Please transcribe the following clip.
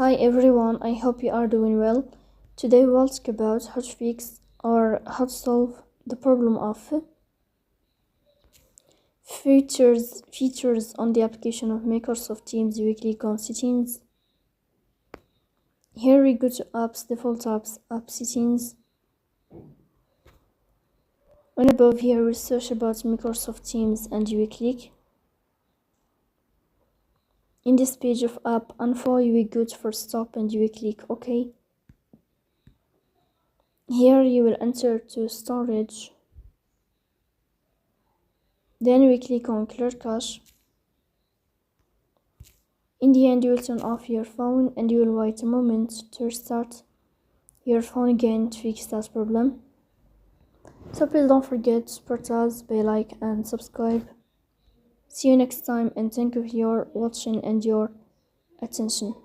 Hi everyone, I hope you are doing well. Today we'll talk about how to fix or how to solve the problem of features on the application of Microsoft Teams. We click on settings. Here we go to apps, default apps, app settings. And above here we search about Microsoft Teams and you click. In this page of app info you will go to first stop and you will click OK. Here you will enter to storage. Then we click on clear cache. In the end you will turn off your phone and you will wait a moment to restart your phone again to fix that problem. So please don't forget to support us by like and subscribe. See you next time and thank you for your watching and your attention.